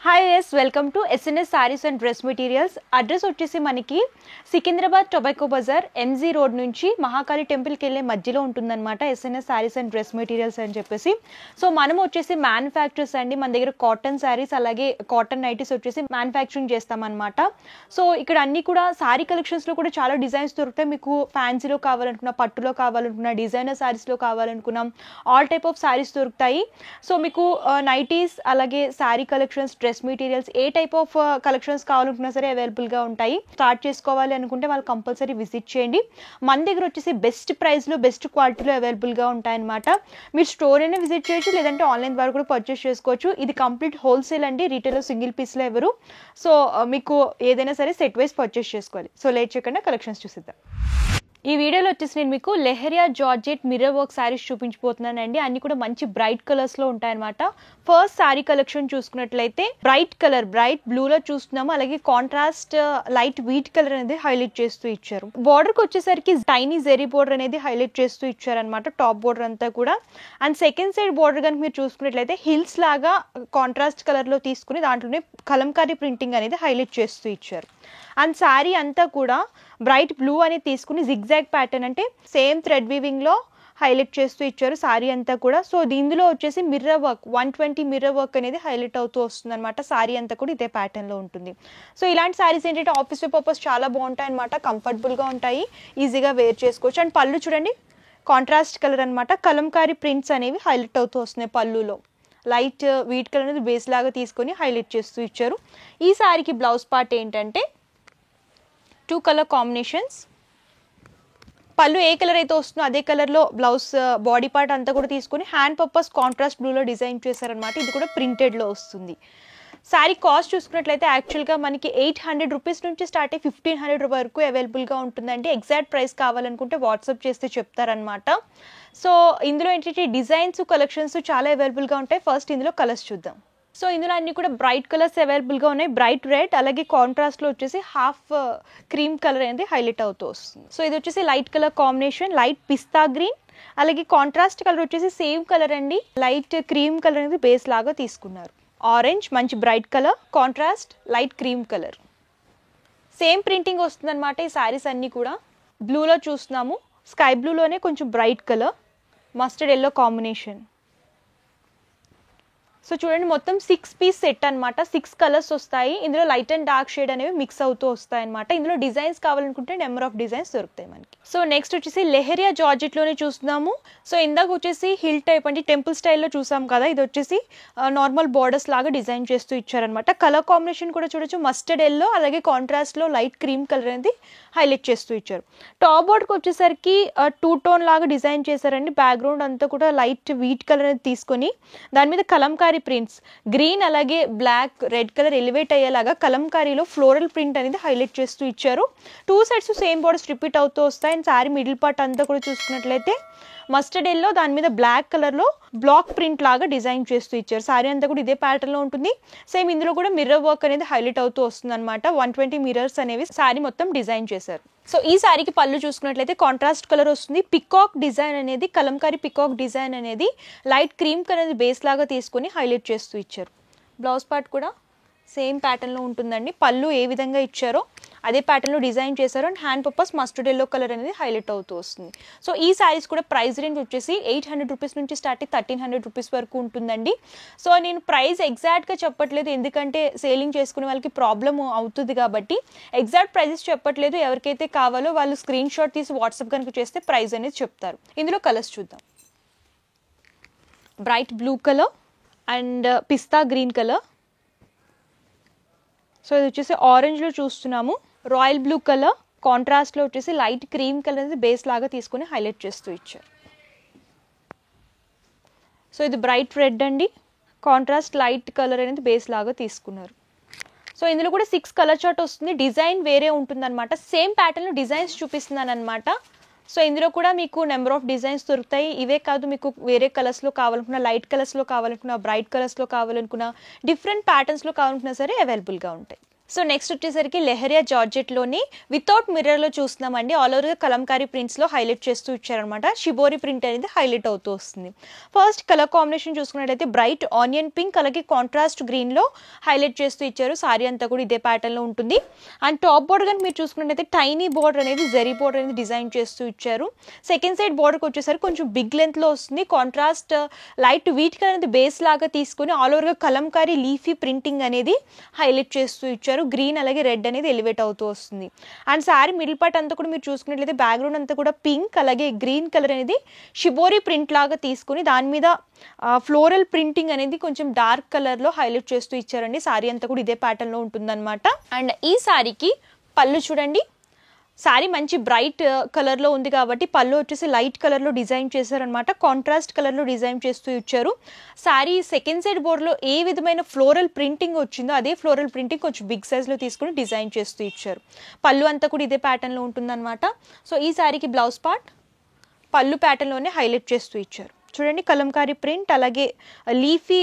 Hi yes welcome to SNS sarees and dress materials. Address వచ్చేసి మనకి Secunderabad tobacco Bazaar MG road నుంచి మహాకాళి టెంపుల్కి వెళ్ళే మధ్యలో ఉంటుందన్నమాట SNS sarees and dress materials అని చెప్పేసి. సో మనం వచ్చేసి మ్యానుఫ్యాక్చర్స్ అండి, మన దగ్గర కాటన్ శారీస్ అలాగే కాటన్ నైటీస్ వచ్చేసి మ్యానుఫ్యాక్చరింగ్ చేస్తామన్నమాట. సో ఇక్కడ అన్ని కూడా శారీ కలెక్షన్స్లో కూడా చాలా డిజైన్స్ దొరుకుతాయి. మీకు ఫ్యాన్సీలో కావాలనుకున్న, పట్టులో కావాలనుకున్న, డిజైనర్ శారీస్లో కావాలనుకున్నాం, ఆల్ టైప్ ఆఫ్ శారీస్ దొరుకుతాయి. సో మీకు నైటీస్ అలాగే శారీ కలెక్షన్స్, డ్రెస్ మెటీరియల్స్ ఏ టైప్ ఆఫ్ కలెక్షన్స్ కావాలనుకున్నా సరే అవైలబుల్గా ఉంటాయి. స్టార్ట్ చేసుకోవాలి అనుకుంటే వాళ్ళు కంపల్సరీ విజిట్ చేయండి. మన దగ్గర వచ్చేసి బెస్ట్ ప్రైస్లో బెస్ట్ క్వాలిటీలో అవైలబుల్గా ఉంటాయన్నమాట. మీరు స్టోర్ అయినా విజిట్ చేయొచ్చు, లేదంటే ఆన్లైన్ ద్వారా కూడా పర్చేస్ చేసుకోవచ్చు. ఇది కంప్లీట్ హోల్సేల్ అండి, రీటైల్లో సింగిల్ పీస్లో ఎవరు. సో మీకు ఏదైనా సరే సెట్ వైజ్ పర్చేస్ చేసుకోవాలి. సో లేట్ చేయకుండా కలెక్షన్స్ చూసిద్దాం. ఈ వీడియోలో వచ్చేసి నేను మీకు leheriya georgette mirror work saris చూపించబోతున్నానండి. అన్ని కూడా మంచి బ్రైట్ కలర్స్లో ఉంటాయన్నమాట. ఫస్ట్ శారీ కలెక్షన్ చూసుకున్నట్లయితే బ్రైట్ కలర్, బ్రైట్ బ్లూలో చూస్తున్నాము. అలాగే కాంట్రాస్ట్ లైట్ వీట్ కలర్ అనేది హైలైట్ చేస్తూ ఇచ్చారు. బార్డర్కి వచ్చేసరికి టైనీ జెరీ బోర్డర్ అనేది హైలైట్ చేస్తూ ఇచ్చారనమాట, టాప్ బోర్డర్ అంతా కూడా. అండ్ సెకండ్ సైడ్ బోర్డర్ కనుక మీరు చూసుకున్నట్లయితే హిల్స్ లాగా కాంట్రాస్ట్ కలర్లో తీసుకుని దాంట్లోనే కలంకారీ ప్రింటింగ్ అనేది హైలైట్ చేస్తూ ఇచ్చారు. అండ్ శారీ అంతా కూడా బ్రైట్ బ్లూ అనేది తీసుకుని జిగ్జాగ్ ప్యాటర్న్ అంటే సేమ్ థ్రెడ్ వీవింగ్లో హైలైట్ చేస్తూ ఇచ్చారు శారీ అంతా కూడా. సో దీనిలో వచ్చేసి మిర్రర్ వర్క్ 120 మిర్రర్ వర్క్ అనేది హైలైట్ అవుతూ వస్తుంది అనమాట. శారీ అంతా కూడా ఇదే ప్యాటర్న్లో ఉంటుంది. సో ఇలాంటి శారీస్ ఏంటంటే ఆఫీస్ పర్పస్ చాలా బాగుంటాయి అనమాట, కంఫర్టబుల్గా ఉంటాయి, ఈజీగా వేర్ చేసుకోవచ్చు. అండ్ పళ్ళు చూడండి, కాంట్రాస్ట్ కలర్ అనమాట, కలంకారీ ప్రింట్స్ అనేవి హైలైట్ అవుతూ వస్తున్నాయి పళ్ళులో. లైట్ వీట్ కలర్ అనేది బేస్ లాగా తీసుకొని హైలైట్ చేస్తూ ఇచ్చారు. ఈ శారీకి బ్లౌజ్ పార్ట్ ఏంటంటే 2 కలర్ కాంబినేషన్స్. పళ్ళు ఏ కలర్ అయితే వస్తుందో అదే కలర్లో బ్లౌజ్ బాడీ పార్ట్ అంతా కూడా తీసుకొని హ్యాండ్ పర్పస్ కాంట్రాస్ట్ బ్లూలో డిజైన్ చేశారనమాట. ఇది కూడా ప్రింటెడ్లో వస్తుంది. శారీ కాస్ట్ చూసుకున్నట్లయితే యాక్చువల్గా మనకి 800 రూపీస్ నుంచి స్టార్ట్ అయ్యి 1500 వరకు అవైలబుల్గా ఉంటుందండి. ఎగ్జాక్ట్ ప్రైస్ కావాలనుకుంటే వాట్సాప్ చేస్తే చెప్తారనమాట. సో ఇందులో ఏంటంటే డిజైన్స్, కలెక్షన్స్ చాలా అవైలబుల్గా ఉంటాయి. ఫస్ట్ ఇందులో కలర్స్ చూద్దాం. సో ఇందులో అన్ని కూడా బ్రైట్ కలర్స్ అవైలబుల్గా ఉన్నాయి. బ్రైట్ రెడ్ అలాగే కాంట్రాస్ట్లో వచ్చేసి హాఫ్ క్రీమ్ కలర్ అనేది హైలైట్ అవుతూ వస్తుంది. సో ఇది వచ్చేసి లైట్ కలర్ కాంబినేషన్, లైట్ పిస్తా గ్రీన్ అలాగే కాంట్రాస్ట్ కలర్ వచ్చేసి సేమ్ కలర్ అండి, లైట్ క్రీమ్ కలర్ అనేది బేస్ లాగా తీసుకున్నారు. ఆరెంజ్ మంచి bright colour, contrast light cream colour, same printing వస్తుంది అనమాట. ఈ శారీస్ అన్నీ కూడా బ్లూలో చూస్తున్నాము, స్కై బ్లూలోనే కొంచెం bright colour, mustard yellow combination. So చూడండి మొత్తం 6 పీస్ సెట్ అనమాట, 6 కలర్స్ వస్తాయి. ఇందులో లైట్ అండ్ డార్క్ షేడ్ అనేవి మిక్స్ అవుతూ వస్తాయి అనమాట. ఇందులో డిజైన్స్ కావాలనుకుంటే నెంబర్ ఆఫ్ డిజైన్స్ దొరుకుతాయి మనకి. సో నెక్స్ట్ వచ్చేసి లెహరియా జార్జెట్లోనే చూస్తున్నాము. సో ఇందాక వచ్చేసి హిల్ టైప్ అంటే టెంపుల్ స్టైల్లో చూసాం కదా, ఇది వచ్చేసి నార్మల్ బార్డర్స్ లాగా డిజైన్ చేస్తూ ఇచ్చారనమాట. కలర్ కాంబినేషన్ కూడా చూడొచ్చు, మస్టర్డ్ ఎల్లో అలాగే కాంట్రాస్ట్లో లైట్ క్రీమ్ కలర్ అనేది హైలైట్ చేస్తూ ఇచ్చారు. టాప్ బోర్డ్కి వచ్చేసరికి 2 టోన్ లాగా డిజైన్ చేశారండి. బ్యాక్గ్రౌండ్ అంతా కూడా లైట్ వీట్ కలర్ అనేది తీసుకొని దాని మీద కలంకారీ ప్రింట్స్ గ్రీన్ అలాగే బ్లాక్ రెడ్ కలర్ ఎలివేట్ అయ్యేలాగా కలంకారీలో ఫ్లోరల్ ప్రింట్ అనేది హైలైట్ చేస్తూ ఇచ్చారు. 2 సైడ్స్ సేమ్ బోర్డర్స్ రిపీట్ అవుతూ వస్తాయి. అండ్ శారీ మిడిల్ పార్ట్ అంతా కూడా చూసుకున్నట్లయితే మస్టర్డ్ ఎల్లో దాని మీద బ్లాక్ కలర్లో బ్లాక్ ప్రింట్ లాగా డిజైన్ చేస్తూ ఇచ్చారు. శారీ అంతా కూడా ఇదే ప్యాటర్న్లో ఉంటుంది. సేమ్ ఇందులో కూడా మిర్రర్ వర్క్ అనేది హైలైట్ అవుతూ వస్తుంది అనమాట. 120 మిర్రర్స్ అనేవి శారీ మొత్తం డిజైన్ చేశారు. సో ఈ శారీకి పళ్ళు చూసుకున్నట్లయితే కాంట్రాస్ట్ కలర్ వస్తుంది. పికాక్ డిజైన్ అనేది, కలంకారీ పికాక్ డిజైన్ అనేది లైట్ క్రీమ్ కలర్ బేస్ లాగా తీసుకొని హైలైట్ చేస్తూ ఇచ్చారు. బ్లౌజ్ పార్ట్ కూడా సేమ్ ప్యాటర్న్లో ఉంటుందండి. పళ్ళు ఏ విధంగా ఇచ్చారో అదే ప్యాటర్న్లో డిజైన్ చేశారు. And hand purpose mustard yellow colour అనేది హైలైట్ అవుతూ వస్తుంది. సో ఈ శారీస్ కూడా ప్రైస్ రేంజ్ వచ్చేసి 800 రూపీస్ నుంచి స్టార్ట్ అయ్యి 1300 రూపీస్ వరకు ఉంటుందండి. సో నేను ప్రైస్ ఎగ్జాక్ట్గా చెప్పట్లేదు, ఎందుకంటే సేలింగ్ చేసుకునే వాళ్ళకి ప్రాబ్లమ్ అవుతుంది కాబట్టి ఎగ్జాక్ట్ ప్రైజెస్ చెప్పట్లేదు. ఎవరికైతే కావాలో వాళ్ళు స్క్రీన్ షాట్ తీసి వాట్సాప్ కనుక చేస్తే ప్రైస్ అనేది చెప్తారు. ఇందులో కలర్స్ చూద్దాం. Bright blue colour and pista green colour. So ఇది వచ్చేసి ఆరెంజ్లో చూస్తున్నాము, రాయల్ బ్లూ కలర్, కాంట్రాస్ట్లో వచ్చేసి లైట్ క్రీమ్ కలర్ అనేది బేస్ లాగా తీసుకొని హైలైట్ చేస్తూ ఇచ్చారు. సో ఇది బ్రైట్ రెడ్ అండి, కాంట్రాస్ట్ లైట్ కలర్ అనేది బేస్ లాగా తీసుకున్నారు. సో ఇందులో కూడా 6 కలర్ చార్ట్ వస్తుంది. డిజైన్ వేరే ఉంటుందన్నమాట. సేమ్ ప్యాటర్న్లో డిజైన్స్ చూపిస్తున్నాను అనమాట. సో ఇందులో కూడా మీకు నెంబర్ ఆఫ్ డిజైన్స్ దొరుకుతాయి. ఇవే కాదు, మీకు వేరే కలర్స్లో కావాలనుకున్నా, లైట్ కలర్స్లో కావాలనుకున్నా, బ్రైట్ కలర్స్లో కావాలనుకున్నా, డిఫరెంట్ ప్యాటర్న్స్లో కావాలనుకున్నా సరే అవైలబుల్గా ఉంటాయి. సో నెక్స్ట్ వచ్చేసరికి లెహరియా జార్జెట్లోని వితౌట్ మిర్రర్లో చూస్తున్నామండి. ఆల్ ఓవర్గా కలంకారీ ప్రింట్స్లో హైలైట్ చేస్తూ ఇచ్చారనమాట. షిబోరి ప్రింట్ అనేది హైలైట్ అవుతూ వస్తుంది. ఫస్ట్ కలర్ కాంబినేషన్ చూసుకున్నట్టయితే బ్రైట్ ఆనియన్ పింక్ అలాగే కాంట్రాస్ట్ గ్రీన్లో హైలైట్ చేస్తూ ఇచ్చారు. సారీ అంతా కూడా ఇదే ప్యాటర్న్లో ఉంటుంది. అండ్ టాప్ బోర్డర్ కానీ మీరు చూసుకున్నట్టయితే టైనీ బోర్డర్ అనేది జరీ బోర్డర్ అనేది డిజైన్ చేస్తూ ఇచ్చారు. సెకండ్ సైడ్ బోర్డర్కి వచ్చేసరికి కొంచెం బిగ్ లెంత్లో వస్తుంది. కాంట్రాస్ట్ లైట్ వీట్ కలర్ అనేది బేస్ లాగా తీసుకుని ఆల్ ఓవర్గా కలంకారీ లీఫీ ప్రింటింగ్ అనేది హైలైట్ చేస్తూ ఇచ్చారు. గ్రీన్ అలాగే రెడ్ అనేది ఎలివేట్ అవుతూ వస్తుంది. అండ్ సారీ మిడిల్ పార్ట్ అంతా కూడా మీరు చూసుకున్నట్లయితే బ్యాక్గ్రౌండ్ అంతా కూడా పింక్ అలాగే గ్రీన్ కలర్ అనేది షిబోరి ప్రింట్ లాగా తీసుకుని దాని మీద ఫ్లోరల్ ప్రింటింగ్ అనేది కొంచెం డార్క్ కలర్లో హైలైట్ చేస్తూ ఇచ్చారండి. సారీ అంతా కూడా ఇదే ప్యాటర్న్లో ఉంటుందన్నమాట. అండ్ ఈ సారీకి పళ్ళు చూడండి. సారీ మంచి బ్రైట్ కలర్లో ఉంది కాబట్టి పళ్ళు వచ్చేసి లైట్ కలర్లో డిజైన్ చేశారనమాట. కాంట్రాస్ట్ కలర్లో డిజైన్ చేస్తూ ఇచ్చారు. సారీ సెకండ్ సైడ్ బోర్డ్లో ఏ విధమైన ఫ్లోరల్ ప్రింటింగ్ వచ్చిందో అదే ఫ్లోరల్ ప్రింటింగ్ కొంచెం బిగ్ సైజ్లో తీసుకుని డిజైన్ చేస్తూ ఇచ్చారు. పళ్ళు అంతా కూడా ఇదే ప్యాటర్న్లో ఉంటుందన్నమాట. సో ఈ సారీకి బ్లౌజ్ పార్ట్ పళ్ళు ప్యాటర్న్లోనే హైలైట్ చేస్తూ ఇచ్చారు. చూడండి కలంకారీ ప్రింట్ అలాగే లీఫీ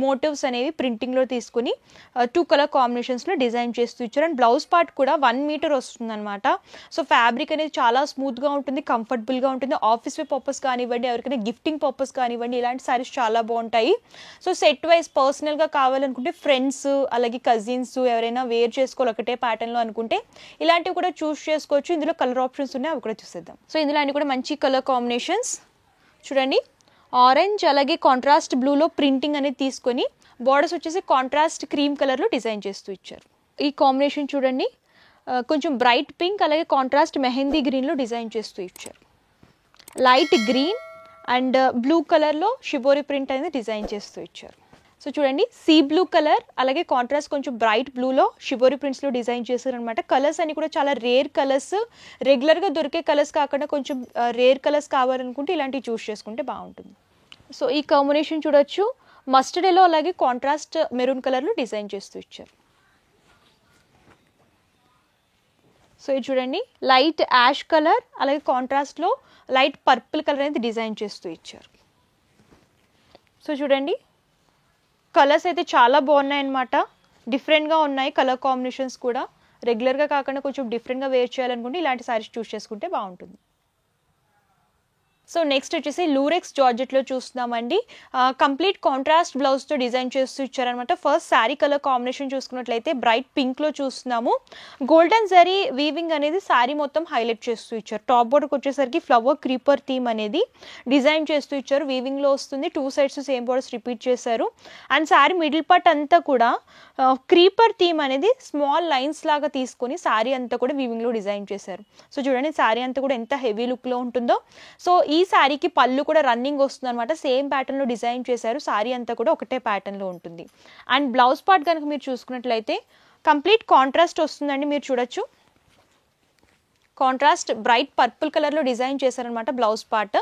మోటివ్స్ అనేవి ప్రింటింగ్లో తీసుకుని 2 కలర్ కాంబినేషన్స్లో డిజైన్ చేస్తూ ఇచ్చారు. అండ్ బ్లౌజ్ పార్ట్ కూడా 1 మీటర్ వస్తుందన్నమాట. సో ఫ్యాబ్రిక్ అనేది చాలా స్మూత్గా ఉంటుంది, కంఫర్టబుల్గా ఉంటుంది. ఆఫీస్ వే పర్పస్ కానివ్వండి, ఎవరికైనా గిఫ్టింగ్ పర్పస్ కానివ్వండి, ఇలాంటి సారీస్ చాలా బాగుంటాయి. సో సెట్ వైజ్ పర్సనల్గా కావాలనుకుంటే ఫ్రెండ్స్ అలాగే కజిన్స్ ఎవరైనా వేర్ చేసుకోవాలి ఒకటే ప్యాటర్న్లో అనుకుంటే ఇలాంటివి కూడా చూస్ చేసుకోవచ్చు. ఇందులో కలర్ ఆప్షన్స్ ఉన్నాయి, అవి కూడా చూసేద్దాం. సో ఇందులో అన్ని కూడా మంచి కలర్ కాంబినేషన్స్ చూడండి. ఆరెంజ్ అలాగే కాంట్రాస్ట్ బ్లూలో ప్రింటింగ్ అనేది తీసుకొని బార్డర్స్ వచ్చేసి కాంట్రాస్ట్ క్రీమ్ కలర్లో డిజైన్ చేస్తూ ఇచ్చారు. ఈ కాంబినేషన్ చూడండి కొంచెం బ్రైట్ పింక్ అలాగే కాంట్రాస్ట్ మెహందీ గ్రీన్లో డిజైన్ చేస్తూ ఇచ్చారు. లైట్ గ్రీన్ అండ్ బ్లూ కలర్లో షిబోరి ప్రింట్ అనేది డిజైన్ చేస్తూ ఇచ్చారు. సో చూడండి సీ బ్లూ కలర్ అలాగే కాంట్రాస్ట్ కొంచెం బ్రైట్ బ్లూలో షిబోరి ప్రింట్స్లో డిజైన్ చేశారనమాట. కలర్స్ అన్ని కూడా చాలా రేర్ కలర్స్, రెగ్యులర్గా దొరికే కలర్స్ కాకుండా కొంచెం రేర్ కలర్స్ కావాలనుకుంటే ఇలాంటివి చూస్ చేసుకుంటే బాగుంటుంది. సో ఈ కాంబినేషన్ చూడొచ్చు. మస్టర్డ్ ఎల్లో అలాగే కాంట్రాస్ట్ మెరూన్ కలర్లో డిజైన్ చేస్తూ ఇచ్చారు. సో ఇది చూడండి లైట్ యాష్ కలర్ అలాగే కాంట్రాస్ట్లో లైట్ పర్పుల్ కలర్ అనేది డిజైన్ చేస్తూ ఇచ్చారు. సో చూడండి కలర్స్ అయితే చాలా బాగున్నాయన్నమాట. డిఫరెంట్గా ఉన్నాయి కలర్ కాంబినేషన్స్ కూడా. రెగ్యులర్గా కాకుండా కొంచెం డిఫరెంట్గా వేర్ చేయాలనుకుంటే ఇలాంటి సారీస్ చూస్ చేసుకుంటే బాగుంటుంది. సో నెక్స్ట్ వచ్చేసి లూరెక్స్ జార్జెట్లో చూస్తున్నామండి. కంప్లీట్ కాంట్రాస్ట్ బ్లౌజ్తో డిజైన్ చేస్తూ ఇచ్చారనమాట. ఫస్ట్ శారీ కలర్ కాంబినేషన్ చూసుకున్నట్లయితే బ్రైట్ పింక్లో చూస్తున్నాము. గోల్డెన్ జరీ వీవింగ్ అనేది శారీ మొత్తం హైలైట్ చేస్తూ ఇచ్చారు. టాప్ బోర్డర్కి వచ్చేసరికి ఫ్లవర్ క్రీపర్ థీమ్ అనేది డిజైన్ చేస్తూ ఇచ్చారు. వీవింగ్లో వస్తుంది. 2 సైడ్స్ సేమ్ బోర్డర్స్ రిపీట్ చేశారు. అండ్ శారీ మిడిల్ పార్ట్ అంతా కూడా క్రీపర్ థీమ్ అనేది స్మాల్ లైన్స్ లాగా తీసుకొని శారీ అంతా కూడా వీవింగ్లో డిజైన్ చేశారు. సో చూడండి శారీ అంతా కూడా ఎంత హెవీ లుక్లో ఉంటుందో. సో ఈ శారీకి పళ్ళు కూడా రన్నింగ్ వస్తుంది అనమాట. సేమ్ ప్యాటర్న్లో డిజైన్ చేశారు. శారీ అంతా కూడా ఒకటే ప్యాటర్న్లో ఉంటుంది. అండ్ బ్లౌజ్ పార్ట్ కనుక మీరు చూసుకున్నట్లయితే కంప్లీట్ కాంట్రాస్ట్ వస్తుందండి. మీరు చూడొచ్చు కాంట్రాస్ట్ బ్రైట్ పర్పుల్ కలర్లో డిజైన్ చేశారనమాట బ్లౌజ్ పార్ట్.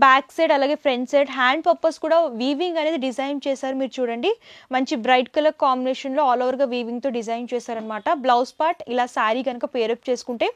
బ్యాక్ సైడ్ అలాగే ఫ్రంట్ సైడ్ హ్యాండ్ పర్పస్ కూడా వీవింగ్ అనేది డిజైన్ చేశారు. మీరు చూడండి మంచి బ్రైట్ కలర్ కాంబినేషన్లో ఆల్ ఓవర్గా వీవింగ్తో డిజైన్ చేశారనమాట. బ్లౌజ్ పార్ట్ ఇలా శారీ కనుక పేరప్ చేసుకుంటే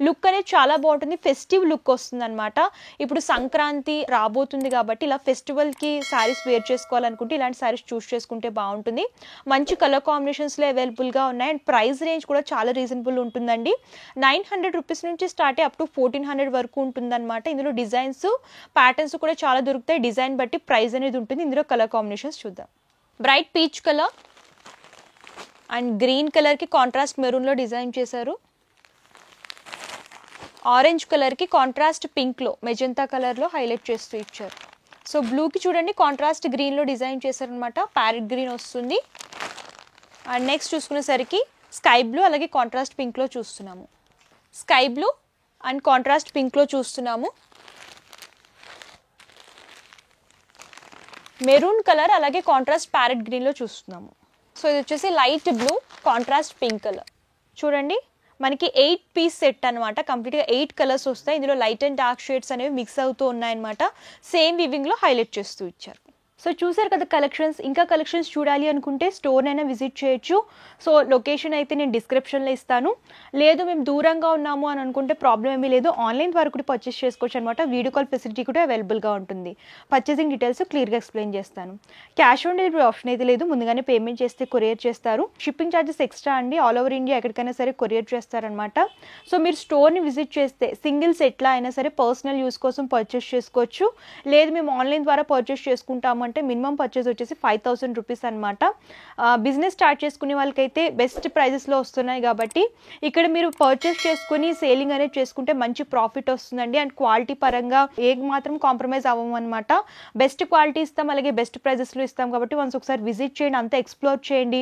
లుక్ అనేది చాలా బాగుంటుంది. ఫెస్టివ్ లుక్ వస్తుంది అనమాట. ఇప్పుడు సంక్రాంతి రాబోతుంది కాబట్టి ఇలా ఫెస్టివల్కి శారీస్ వేర్ చేసుకోవాలనుకుంటే ఇలాంటి శారీస్ చూస్ చేసుకుంటే బాగుంటుంది. మంచి కలర్ కాంబినేషన్స్లో అవైలబుల్గా ఉన్నాయి. అండ్ ప్రైస్ రేంజ్ కూడా చాలా రీజనబుల్ ఉంటుందండి. 900 రూపీస్ నుంచి స్టార్ట్ అప్ టు 1400 వరకు ఉంటుందన్నమాట. ఇందులో డిజైన్స్ ప్యాటర్న్స్ కూడా చాలా దొరుకుతాయి. డిజైన్ బట్టి ప్రైస్ అనేది ఉంటుంది. ఇందులో కలర్ కాంబినేషన్స్ చూద్దాం. Bright peach colour and green కలర్కి కాంట్రాస్ట్ మెరూన్లో డిజైన్ చేశారు. ఆరెంజ్ కలర్కి కాంట్రాస్ట్ పింక్లో మెజంతా కలర్లో హైలైట్ చేస్తూ ఇచ్చారు. సో బ్లూకి చూడండి కాంట్రాస్ట్ గ్రీన్లో డిజైన్ చేశారనమాట. ప్యారెట్ గ్రీన్ వస్తుంది. అండ్ నెక్స్ట్ చూసుకునేసరికి స్కై బ్లూ అలాగే కాంట్రాస్ట్ పింక్లో చూస్తున్నాము. స్కై బ్లూ అండ్ కాంట్రాస్ట్ పింక్లో చూస్తున్నాము. మెరూన్ కలర్ అలాగే కాంట్రాస్ట్ ప్యారెట్ గ్రీన్లో చూస్తున్నాము. సో ఇది వచ్చేసి light blue contrast pink colour. చూడండి మనకి 8 పీస్ సెట్ అనమాట. కంప్లీట్గా 8 కలర్స్ వస్తాయి. ఇందులో లైట్ అండ్ డార్క్ షేడ్స్ అనేవి మిక్స్ అవుతూ ఉన్నాయన్నమాట. సేమ్ వివింగ్లో హైలైట్ చేస్తూ ఇచ్చారు. సో చూసారు కదా కలెక్షన్స్. ఇంకా కలెక్షన్స్ చూడాలి అనుకుంటే స్టోర్‌నైనా విజిట్ చేయొచ్చు. సో లొకేషన్ అయితే నేను డిస్క్రిప్షన్‌లో ఇస్తాను. లేదు మేము దూరంగా ఉన్నాము అని అనుకుంటే ప్రాబ్లమ్ ఏమీ లేదు. ఆన్‌లైన్ ద్వారా కూడా పర్చేస్ చేసుకోవచ్చు అనమాట. వీడియో కాల్ ఫెసిలిటీ కూడా అవైలబుల్‌గా ఉంటుంది. పర్చేసింగ్ డీటెయిల్స్ క్లియర్‌గా ఎక్స్‌ప్లెయిన్ చేస్తాను. క్యాష్ ఆన్ డెలివరీ ఆప్షన్ అయితే లేదు. ముందుగానే పేమెంట్ చేస్తే కొరియర్ చేస్తారు. షిప్పింగ్ ఛార్జెస్ ఎక్స్ట్రా అండి. ఆల్ ఓవర్ ఇండియా ఎక్కడికైనా సరే కొరియర్ చేస్తారనమాట. సో మీరు స్టోర్‌ని విజిట్ చేస్తే సింగిల్ సెట్‌లా అయినా సరే పర్సనల్ యూస్ కోసం పర్చేస్ చేసుకోవచ్చు. లేదు మేము ఆన్‌లైన్ ద్వారా పర్చేస్ చేసుకుంటాము అంటే మినిమం పర్చేస్ వచ్చేసి 5,000 రూపీస్ అనమాట. బిజినెస్ స్టార్ట్ చేసుకునే వాళ్ళకైతే బెస్ట్ ప్రైజెస్లో వస్తున్నాయి కాబట్టి ఇక్కడ మీరు పర్చేస్ చేసుకుని సేలింగ్ అనేది చేసుకుంటే మంచి ప్రాఫిట్ వస్తుందండి. అండ్ క్వాలిటీ పరంగా ఏ మాత్రం కాంప్రమైజ్ అవ్వము అనమాట. బెస్ట్ క్వాలిటీ ఇస్తాం, అలాగే బెస్ట్ ప్రైజెస్లో ఇస్తాం కాబట్టి వన్స్ ఒకసారి విజిట్ చేయండి, అంతా ఎక్స్ప్లోర్ చేయండి.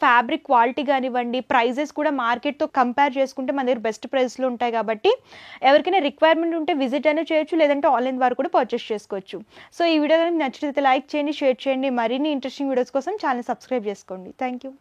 ఫ్యాబ్రిక్ క్వాలిటీ కానివ్వండి, ప్రైజెస్ కూడా మార్కెట్తో కంపేర్ చేసుకుంటే మన దగ్గర బెస్ట్ ప్రైస్లో ఉంటాయి కాబట్టి ఎవరికైనా రిక్వైర్మెంట్ ఉంటే విజిట్ అయినా చేయొచ్చు, లేదంటే ఆన్లైన్ ద్వారా కూడా పర్చేస్ చేసుకోవచ్చు. సో ఈ వీడియో కనుక నచ్చితే లైక్ చేయండి, షేర్ చేయండి. మరిన్ని ఇంట్రెస్టింగ్ వీడియోస్ కోసం ఛానల్ సబ్స్క్రైబ్ చేసుకోండి. Thank you.